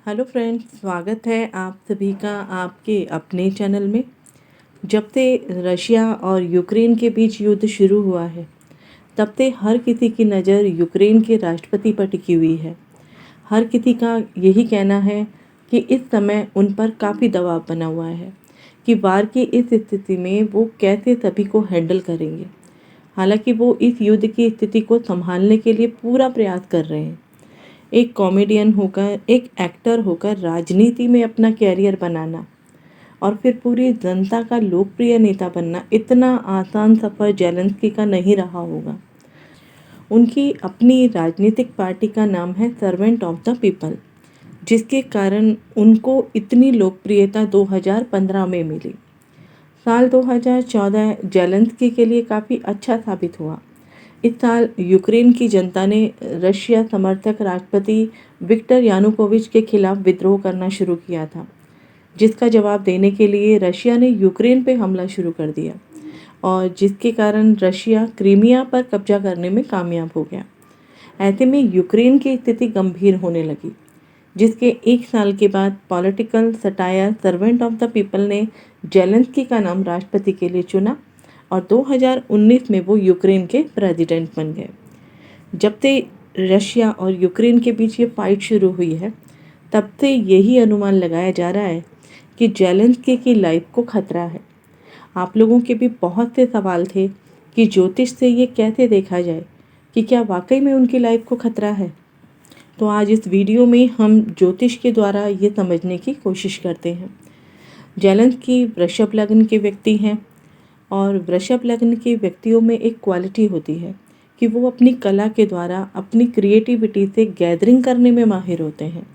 Hello friends, स्वागत है आप सभी का आपके अपने चैनल में। जब से रशिया और यूक्रेन के बीच युद्ध शुरू हुआ है, तब से हर किसी की नज़र यूक्रेन के राष्ट्रपति पर टिकी हुई है। हर किसी का यही कहना है कि इस समय उन पर काफ़ी दबाव बना हुआ है कि वार की इस स्थिति में वो कैसे सभी को हैंडल करेंगे। हालांकि वो इस युद्ध की स्थिति को संभालने के लिए पूरा प्रयास कर रहे हैं। एक कॉमेडियन होकर, एक एक्टर होकर राजनीति में अपना कैरियर बनाना और फिर पूरी जनता का लोकप्रिय नेता बनना इतना आसान सफ़र जेलेंस्की का नहीं रहा होगा। उनकी अपनी राजनीतिक पार्टी का नाम है सर्वेंट ऑफ द पीपल, जिसके कारण उनको इतनी लोकप्रियता 2015 में मिली। साल 2014 जेलेंस्की के लिए काफ़ी अच्छा साबित हुआ। इस साल यूक्रेन की जनता ने रशिया समर्थक राष्ट्रपति विक्टर यानुकोविच के खिलाफ विद्रोह करना शुरू किया था, जिसका जवाब देने के लिए रशिया ने यूक्रेन पे हमला शुरू कर दिया और जिसके कारण रशिया क्रीमिया पर कब्जा करने में कामयाब हो गया। ऐसे में यूक्रेन की स्थिति गंभीर होने लगी, जिसके एक साल के बाद political satire servant of the people ने जेलेंस्की का नाम राष्ट्रपति के लिए चुना और 2019 में वो यूक्रेन के प्रेसिडेंट बन गए। जब से रशिया और यूक्रेन के बीच ये फाइट शुरू हुई है, तब से यही अनुमान लगाया जा रहा है कि जेलेंस्की की लाइफ को खतरा है। आप लोगों के भी बहुत से सवाल थे कि ज्योतिष से ये कैसे देखा जाए कि क्या वाकई में उनकी लाइफ को खतरा है। तो आज इस वीडियो में हम ज्योतिष के द्वारा ये समझने की कोशिश करते हैं। जेलेंस्की वृषभ लग्न के व्यक्ति हैं और वृषभ लग्न के व्यक्तियों में एक क्वालिटी होती है कि वो अपनी कला के द्वारा, अपनी क्रिएटिविटी से गैदरिंग करने में माहिर होते हैं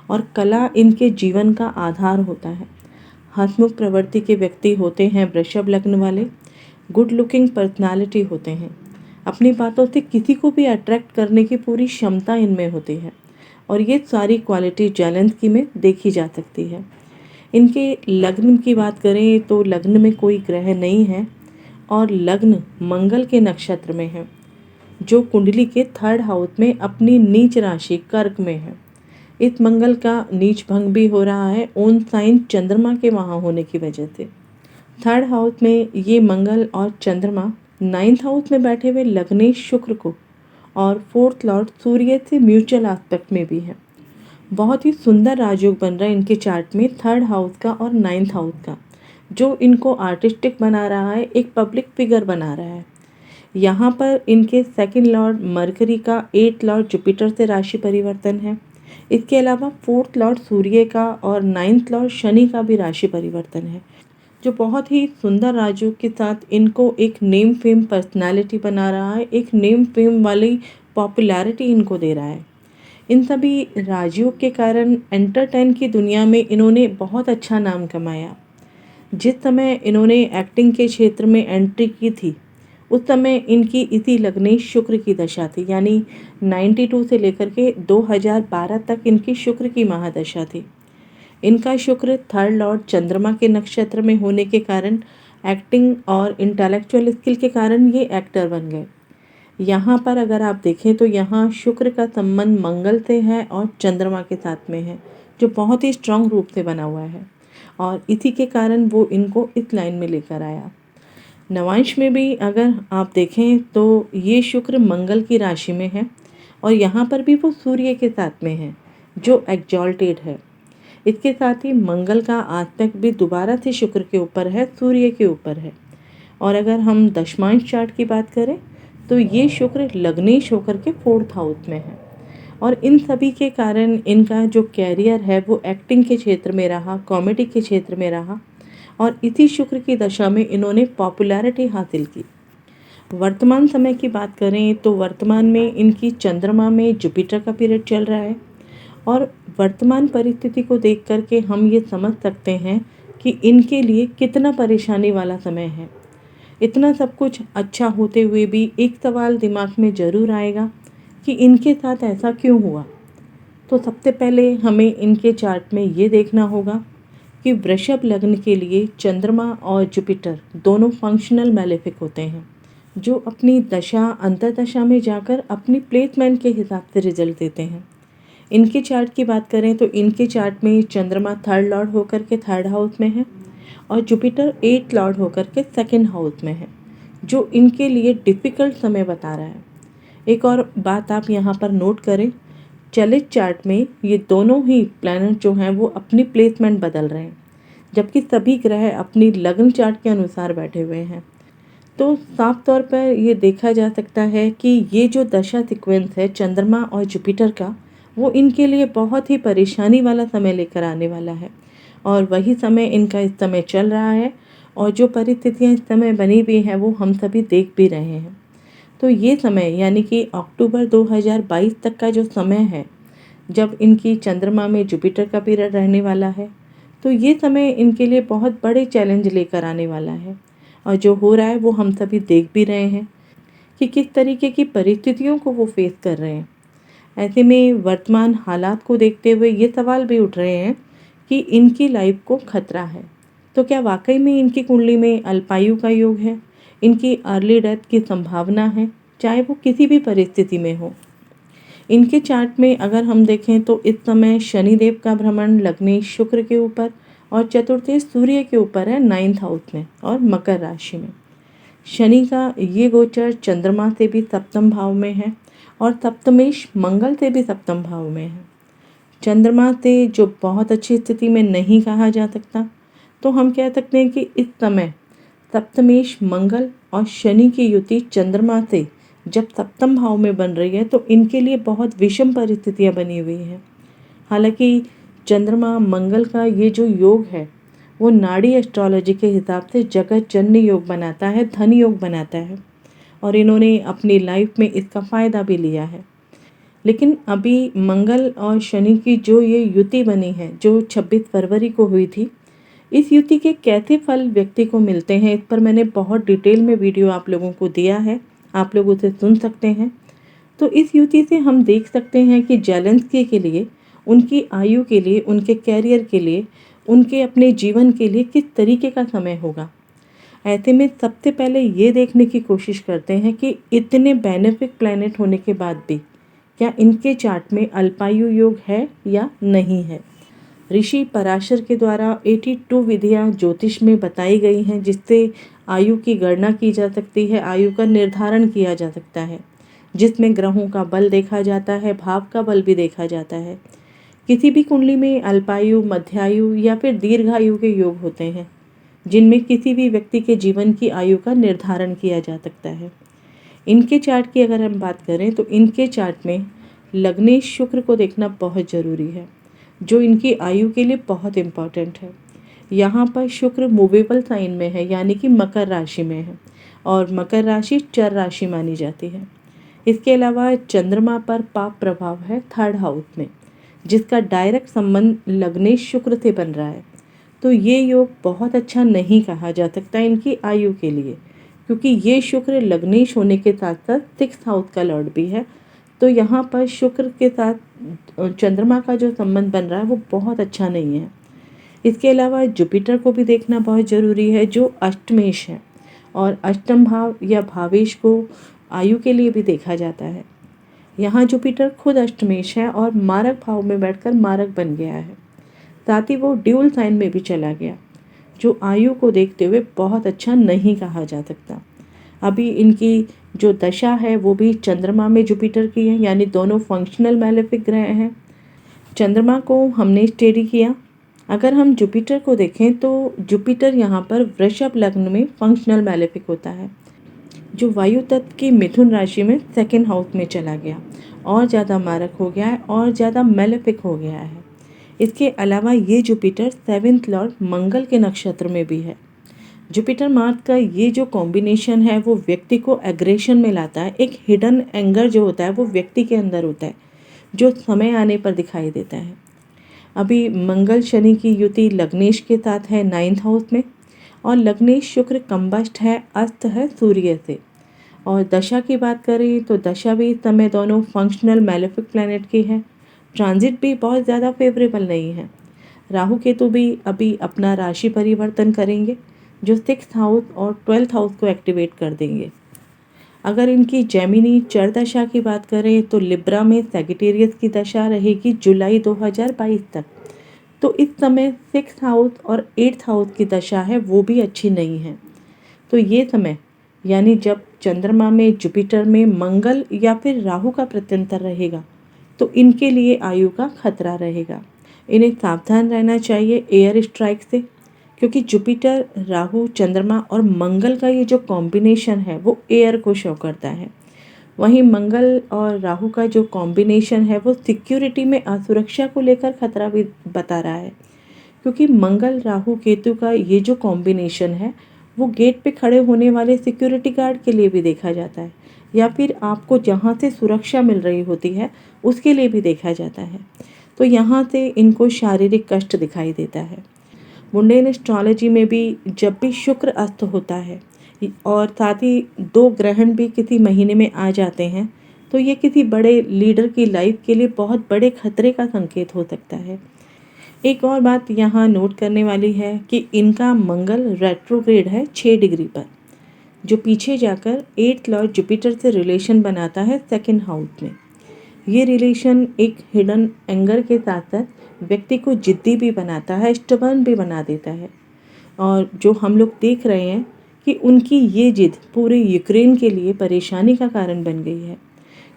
और कला इनके जीवन का आधार होता है। हंसमुख प्रवृत्ति के व्यक्ति होते हैं वृषभ लग्न वाले। गुड लुकिंग पर्सनालिटी होते हैं। अपनी बातों से किसी को भी अट्रैक्ट करने की पूरी क्षमता इनमें होती है और ये सारी क्वालिटी जेलेंस्की में देखी जा सकती है। इनके लग्न की बात करें तो लग्न में कोई ग्रह नहीं है और लग्न मंगल के नक्षत्र में है, जो कुंडली के 3rd हाउस में अपनी नीच राशि कर्क में है। इस मंगल का नीच भंग भी हो रहा है ओन साइन चंद्रमा के वहाँ होने की वजह से। 3rd हाउस में ये मंगल और चंद्रमा 9th हाउस में बैठे हुए लग्नेश शुक्र को और 4th लॉर्ड सूर्य से म्यूचुअल एस्पेक्ट में भी है। बहुत ही सुंदर राजयोग बन रहा है इनके चार्ट में 3rd हाउस का और 9th हाउस का, जो इनको आर्टिस्टिक बना रहा है, एक पब्लिक फिगर बना रहा है। यहाँ पर इनके 2nd लॉर्ड मरकरी का 8th लॉर्ड जुपिटर से राशि परिवर्तन है। इसके अलावा 4th लॉर्ड सूर्य का और 9th लॉर्ड शनि का भी राशि परिवर्तन है, जो बहुत ही सुंदर राजयोग के साथ इनको एक नेम फेम पर्सनालिटी बना रहा है, एक नेम फेम वाली पॉपुलैरिटी इनको दे रहा है। इन सभी राजयोग के कारण एंटरटेन की दुनिया में इन्होंने बहुत अच्छा नाम कमाया। जिस समय इन्होंने एक्टिंग के क्षेत्र में एंट्री की थी, उस समय इनकी इसी लग्नेश शुक्र की दशा थी, यानी 92 से लेकर के 2012 तक इनकी शुक्र की महादशा थी। इनका शुक्र 3rd लॉर्ड चंद्रमा के नक्षत्र में होने के कारण एक्टिंग और इंटेलेक्चुअल स्किल के कारण ये एक्टर बन गए। यहाँ पर अगर आप देखें तो यहाँ शुक्र का संबंध मंगल से है और चंद्रमा के साथ में है, जो बहुत ही स्ट्रांग रूप से बना हुआ है और इसी के कारण वो इनको इस लाइन में लेकर आया। नवांश में भी अगर आप देखें तो ये शुक्र मंगल की राशि में है और यहाँ पर भी वो सूर्य के साथ में है, जो एक्जॉल्टेड है। इसके साथ ही मंगल का आस्पेक्ट भी दोबारा से शुक्र के ऊपर है, सूर्य के ऊपर है। और अगर हम दशमांश चार्ट की बात करें तो ये शुक्र लग्नेश होकर के 4th हाउस में है और इन सभी के कारण इनका जो कैरियर है वो एक्टिंग के क्षेत्र में रहा, कॉमेडी के क्षेत्र में रहा और इसी शुक्र की दशा में इन्होंने पॉपुलैरिटी हासिल की। वर्तमान समय की बात करें तो वर्तमान में इनकी चंद्रमा में जुपिटर का पीरियड चल रहा है और वर्तमान परिस्थिति को देख कर के हम ये समझ सकते हैं कि इनके लिए कितना परेशानी वाला समय है। इतना सब कुछ अच्छा होते हुए भी एक सवाल दिमाग में ज़रूर आएगा कि इनके साथ ऐसा क्यों हुआ। तो सबसे पहले हमें इनके चार्ट में ये देखना होगा कि वृषभ लग्न के लिए चंद्रमा और जुपिटर दोनों फंक्शनल मैलेफिक होते हैं, जो अपनी दशा अंतर्दशा में जाकर अपनी प्लेसमेंट के हिसाब से रिजल्ट देते हैं। इनके चार्ट की बात करें तो इनके चार्ट में चंद्रमा थर्ड लॉर्ड होकर के थर्ड हाउस में है और जुपिटर एट्थ लॉर्ड होकर के सेकंड हाउस में है, जो इनके लिए डिफ़िकल्ट समय बता रहा है। एक और बात आप यहाँ पर नोट करें, चलित चार्ट में ये दोनों ही प्लैनेट जो हैं वो अपनी प्लेसमेंट बदल रहे हैं, जबकि सभी ग्रह अपनी लग्न चार्ट के अनुसार बैठे हुए हैं। तो साफ तौर पर ये देखा जा सकता है कि ये जो दशा सीक्वेंस है चंद्रमा और जुपिटर का, वो इनके लिए बहुत ही परेशानी वाला समय लेकर आने वाला है और वही समय इनका इस समय चल रहा है और जो परिस्थितियाँ इस समय बनी हुई हैं वो हम सभी देख भी रहे हैं। तो ये समय यानी कि अक्टूबर 2022 तक का जो समय है, जब इनकी चंद्रमा में जुपिटर का पीरियड रहने वाला है, तो ये समय इनके लिए बहुत बड़े चैलेंज लेकर आने वाला है और जो हो रहा है वो हम सभी देख भी रहे हैं कि किस तरीके की परिस्थितियों को वो फेस कर रहे हैं। ऐसे में वर्तमान हालात को देखते हुए ये सवाल भी उठ रहे हैं कि इनकी लाइफ को खतरा है, तो क्या वाकई में इनकी कुंडली में अल्पायु का योग है, इनकी अर्ली डेथ की संभावना है, चाहे वो किसी भी परिस्थिति में हो। इनके चार्ट में अगर हम देखें तो इस समय शनिदेव का भ्रमण लग्नेश शुक्र के ऊपर और चतुर्थी सूर्य के ऊपर है 9th हाउस में और मकर राशि में। शनि का ये गोचर चंद्रमा से भी सप्तम भाव में है और सप्तमेश मंगल से भी सप्तम भाव में है। चंद्रमा से जो बहुत अच्छी स्थिति में नहीं कहा जा सकता, तो हम कह सकते हैं कि इस समय सप्तमेश मंगल और शनि की युति चंद्रमा से जब सप्तम भाव में बन रही है तो इनके लिए बहुत विषम परिस्थितियां बनी हुई हैं। हालांकि चंद्रमा मंगल का ये जो योग है वो नाड़ी एस्ट्रोलॉजी के हिसाब से जगत जननी योग बनाता है, धन योग बनाता है और इन्होंने अपनी लाइफ में इसका फ़ायदा भी लिया है। लेकिन अभी मंगल और शनि की जो ये युति बनी है, जो 26 फरवरी को हुई थी, इस युति के कैसे फल व्यक्ति को मिलते हैं, इस पर मैंने बहुत डिटेल में वीडियो आप लोगों को दिया है, आप लोग उसे सुन सकते हैं। तो इस युति से हम देख सकते हैं कि जेलेंस्की के लिए, उनकी आयु के लिए, उनके कैरियर के लिए, उनके अपने जीवन के लिए किस तरीके का समय होगा। ऐसे में सबसे पहले ये देखने की कोशिश करते हैं कि इतने बेनिफिक प्लैनेट होने के बाद भी क्या इनके चार्ट में अल्पायु योग है या नहीं है। ऋषि पराशर के द्वारा 82 विधियाँ ज्योतिष में बताई गई हैं, जिससे आयु की गणना की जा सकती है, आयु का निर्धारण किया जा सकता है, जिसमें ग्रहों का बल देखा जाता है, भाव का बल भी देखा जाता है। किसी भी कुंडली में अल्पायु, मध्यायु या फिर दीर्घायु के योग होते हैं, जिनमें किसी भी व्यक्ति के जीवन की आयु का निर्धारण किया जा सकता है। इनके चार्ट की अगर हम बात करें तो इनके चार्ट में लग्नेश शुक्र को देखना बहुत ज़रूरी है, जो इनकी आयु के लिए बहुत इम्पॉर्टेंट है। यहाँ पर शुक्र मूवेबल साइन में है, यानी कि मकर राशि में है और मकर राशि चर राशि मानी जाती है। इसके अलावा चंद्रमा पर पाप प्रभाव है थर्ड हाउस में, जिसका डायरेक्ट संबंध लग्नेश शुक्र से बन रहा है। तो ये योग बहुत अच्छा नहीं कहा जा सकता इनकी आयु के लिए, क्योंकि ये शुक्र लग्नेश होने के साथ साथ 6th हाउस का लॉर्ड भी है। तो यहाँ पर शुक्र के साथ चंद्रमा का जो संबंध बन रहा है वो बहुत अच्छा नहीं है। इसके अलावा जुपिटर को भी देखना बहुत ज़रूरी है, जो अष्टमेश है और अष्टम भाव या भावेश को आयु के लिए भी देखा जाता है। यहाँ जुपिटर खुद अष्टमेश है और मारक भाव में बैठकर मारक बन गया है, साथ ही वो ड्यूल साइन में भी चला गया, जो आयु को देखते हुए बहुत अच्छा नहीं कहा जा सकता। अभी इनकी जो दशा है वो भी चंद्रमा में जुपिटर की है, यानी दोनों फंक्शनल मैलेफिक ग्रह हैं। चंद्रमा को हमने स्टडी किया। अगर हम जुपिटर को देखें तो जुपिटर यहाँ पर वृषभ लग्न में फंक्शनल मैलेफिक होता है, जो वायु तत्व की मिथुन राशि में सेकंड हाउस में चला गया और ज़्यादा मारक हो गया है और ज़्यादा मैलेफिक हो गया है। इसके अलावा ये जुपिटर 7th लॉर्ड मंगल के नक्षत्र में भी है। जुपिटर मार्स का ये जो कॉम्बिनेशन है वो व्यक्ति को एग्रेशन में लाता है। एक हिडन एंगर जो होता है वो व्यक्ति के अंदर होता है, जो समय आने पर दिखाई देता है। अभी मंगल शनि की युति लग्नेश के साथ है 9th हाउस में और लग्नेश शुक्र कंबस्ट है, अस्त है सूर्य से। और दशा की बात करें तो दशा भी इस समय दोनों फंक्शनल मैलेफिक प्लैनेट की है। ट्रांजिट भी बहुत ज़्यादा फेवरेबल नहीं है। राहु केतु भी अभी अपना राशि परिवर्तन करेंगे, जो 6th हाउस और 12th हाउस को एक्टिवेट कर देंगे। अगर इनकी जेमिनी चर दशा की बात करें तो लिब्रा में सैजिटेरियस की दशा रहेगी जुलाई 2022 तक। तो इस समय 6th हाउस और 8th हाउस की दशा है वो भी अच्छी नहीं है। तो ये समय यानी जब चंद्रमा में, जुपिटर में, मंगल या फिर राहु का प्रत्यंतर रहेगा तो इनके लिए आयु का खतरा रहेगा। इन्हें सावधान रहना चाहिए एयर स्ट्राइक से, क्योंकि जुपिटर, राहु, चंद्रमा और मंगल का ये जो कॉम्बिनेशन है वो एयर को शो करता है। वहीं मंगल और राहु का जो कॉम्बिनेशन है वो सिक्योरिटी में असुरक्षा को लेकर खतरा भी बता रहा है, क्योंकि मंगल, राहु, केतु का ये जो कॉम्बिनेशन है वो गेट पे खड़े होने वाले सिक्योरिटी गार्ड के लिए भी देखा जाता है, या फिर आपको जहाँ से सुरक्षा मिल रही होती है उसके लिए भी देखा जाता है। तो यहाँ से इनको शारीरिक कष्ट दिखाई देता है। मुंडेन एस्ट्रोलॉजी में भी जब भी शुक्र अस्त होता है और साथ ही 2 ग्रहण भी किसी महीने में आ जाते हैं तो ये किसी बड़े लीडर की लाइफ के लिए बहुत बड़े खतरे का संकेत हो सकता है। एक और बात यहाँ नोट करने वाली है कि इनका मंगल रेट्रोग्रेड है 6 डिग्री पर, जो पीछे जाकर 8th लॉर्ड जुपिटर से रिलेशन बनाता है 2nd हाउस में। ये रिलेशन एक हिडन एंगर के साथ साथ व्यक्ति को जिद्दी भी बनाता है, स्टबर्न भी बना देता है। और जो हम लोग देख रहे हैं कि उनकी ये जिद पूरे यूक्रेन के लिए परेशानी का कारण बन गई है।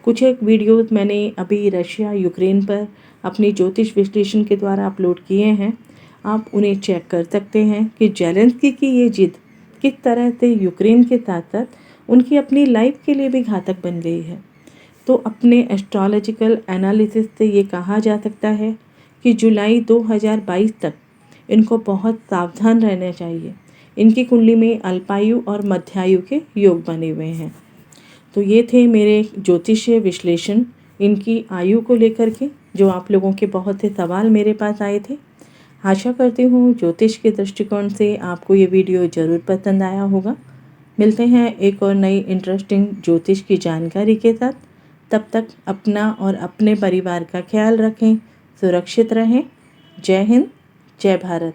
कुछ एक वीडियोस मैंने अभी रशिया यूक्रेन पर अपनी ज्योतिष विश्लेषण के द्वारा अपलोड किए हैं, आप उन्हें चेक कर सकते हैं कि जेलेंस्की की ये जिद किस तरह से यूक्रेन के साथ साथ उनकी अपनी लाइफ के लिए भी घातक बन गई है। तो अपने एस्ट्रोलॉजिकल एनालिसिस से ये कहा जा सकता है कि जुलाई 2022 तक इनको बहुत सावधान रहना चाहिए। इनकी कुंडली में अल्पायु और मध्यायु के योग बने हुए हैं। तो ये थे मेरे ज्योतिषीय विश्लेषण इनकी आयु को लेकर के, जो आप लोगों के बहुत से सवाल मेरे पास आए थे। आशा करती हूँ ज्योतिष के दृष्टिकोण से आपको ये वीडियो ज़रूर पसंद आया होगा। मिलते हैं एक और नई इंटरेस्टिंग ज्योतिष की जानकारी के साथ। तब तक अपना और अपने परिवार का ख्याल रखें, सुरक्षित रहें। जय हिंद, जय भारत।